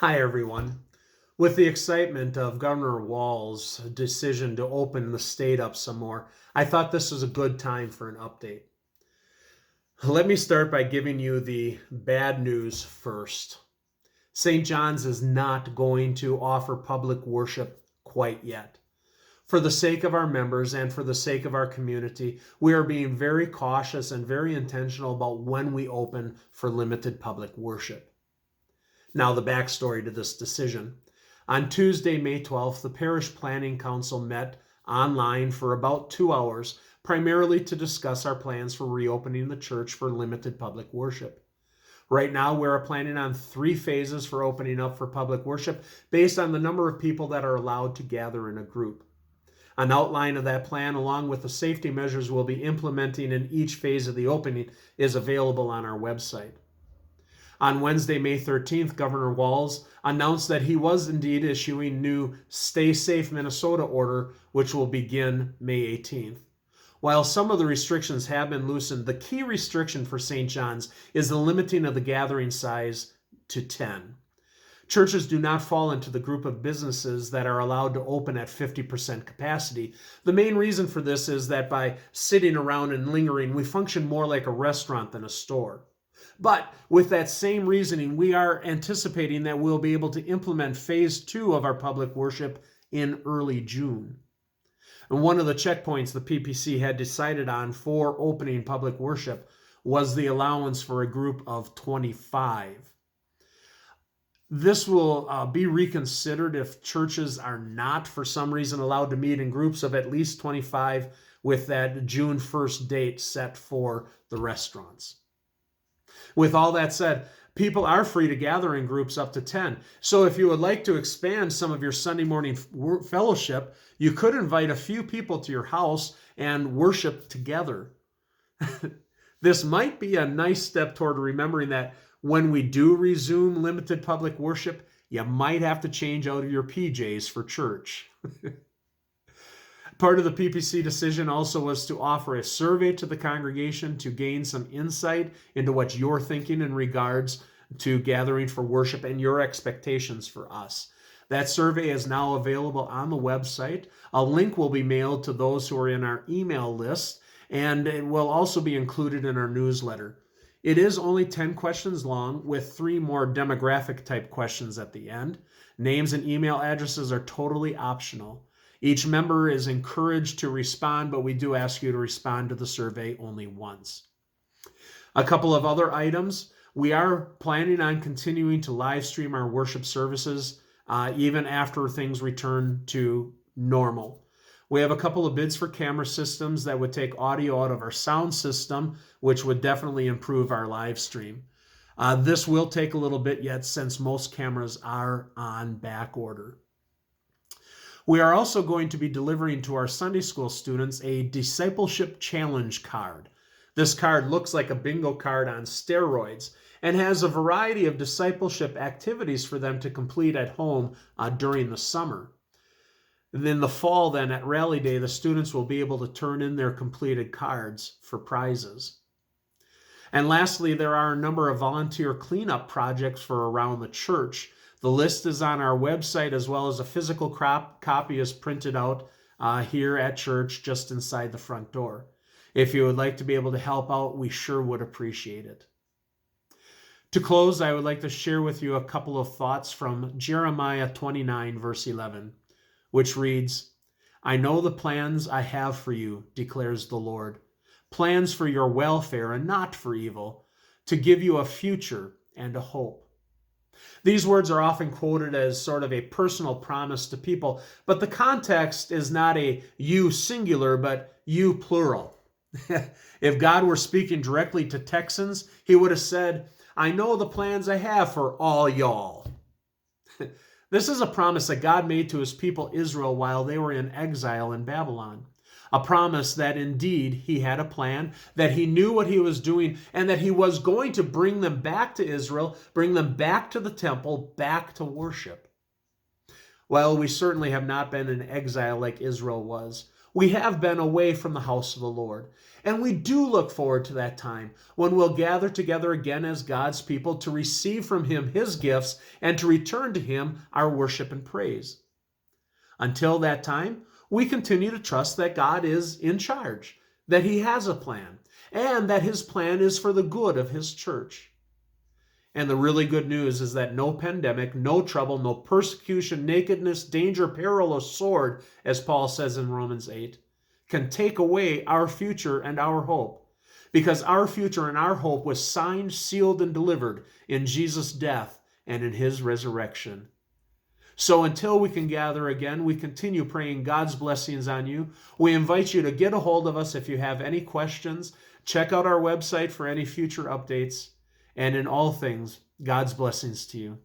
Hi, everyone. With the excitement of Governor Walz's decision to open the state up some more, I thought this was a good time for an update. Let me start by giving you the bad news first. St. John's is not going to offer public worship quite yet. For the sake of our members and for the sake of our community, we are being very cautious and very intentional about when we open for limited public worship. Now, the backstory to this decision. On Tuesday, May 12th, the Parish Planning Council met online for about 2 hours, primarily to discuss our plans for reopening the church for limited public worship. Right now, we're planning on 3 phases for opening up for public worship based on the number of people that are allowed to gather in a group. An outline of that plan, along with the safety measures we'll be implementing in each phase of the opening, is available on our website. On Wednesday, May 13th, Governor Walz announced that he was indeed issuing new Stay Safe Minnesota order, which will begin May 18th. While some of the restrictions have been loosened, the key restriction for St. John's is the limiting of the gathering size to 10. Churches do not fall into the group of businesses that are allowed to open at 50% capacity. The main reason for this is that by sitting around and lingering, we function more like a restaurant than a store. But with that same reasoning, we are anticipating that we'll be able to implement phase 2 of our public worship in early June. And one of the checkpoints the PPC had decided on for opening public worship was the allowance for a group of 25. This will be reconsidered if churches are not, for some reason, allowed to meet in groups of at least 25 with that June 1st date set for the restaurants. With all that said, people are free to gather in groups up to 10. So if you would like to expand some of your Sunday morning fellowship, you could invite a few people to your house and worship together. This might be a nice step toward remembering that when we do resume limited public worship, you might have to change out of your PJs for church. Part of the PPC decision also was to offer a survey to the congregation to gain some insight into what you're thinking in regards to gathering for worship and your expectations for us. That survey is now available on the website. A link will be mailed to those who are in our email list, and it will also be included in our newsletter. It is only 10 questions long with 3 more demographic type questions at the end. Names and email addresses are totally optional. Each member is encouraged to respond, but we do ask you to respond to the survey only once. A couple of other items. We are planning on continuing to live stream our worship services even after things return to normal. We have a couple of bids for camera systems that would take audio out of our sound system, which would definitely improve our live stream. This will take a little bit yet since most cameras are on back order. We are also going to be delivering to our Sunday school students a discipleship challenge card. This card looks like a bingo card on steroids and has a variety of discipleship activities for them to complete at home during the summer. And in the fall, then, at Rally Day, the students will be able to turn in their completed cards for prizes. And lastly, there are a number of volunteer cleanup projects for around the church. The list is on our website, as well as a physical copy is printed out here at church just inside the front door. If you would like to be able to help out, we sure would appreciate it. To close, I would like to share with you a couple of thoughts from Jeremiah 29, verse 11, which reads, "I know the plans I have for you, declares the Lord, plans for your welfare and not for evil, to give you a future and a hope." These words are often quoted as sort of a personal promise to people, but the context is not a you singular, but you plural. If God were speaking directly to Texans, he would have said, "I know the plans I have for all y'all." This is a promise that God made to his people Israel while they were in exile in Babylon. A promise that indeed he had a plan, that he knew what he was doing, and that he was going to bring them back to Israel, bring them back to the temple, back to worship. While we certainly have not been in exile like Israel was, We have been away from the house of the Lord, and we do look forward to that time when we'll gather together again as God's people to receive from Him His gifts and to return to Him our worship and praise. Until that time, we continue to trust that God is in charge, that He has a plan, and that His plan is for the good of His church. And the really good news is that no pandemic, no trouble, no persecution, nakedness, danger, peril, or sword, as Paul says in Romans 8, can take away our future and our hope. Because our future and our hope was signed, sealed, and delivered in Jesus' death and in His resurrection. So until we can gather again, we continue praying God's blessings on you. We invite you to get a hold of us if you have any questions. Check out our website for any future updates. And in all things, God's blessings to you.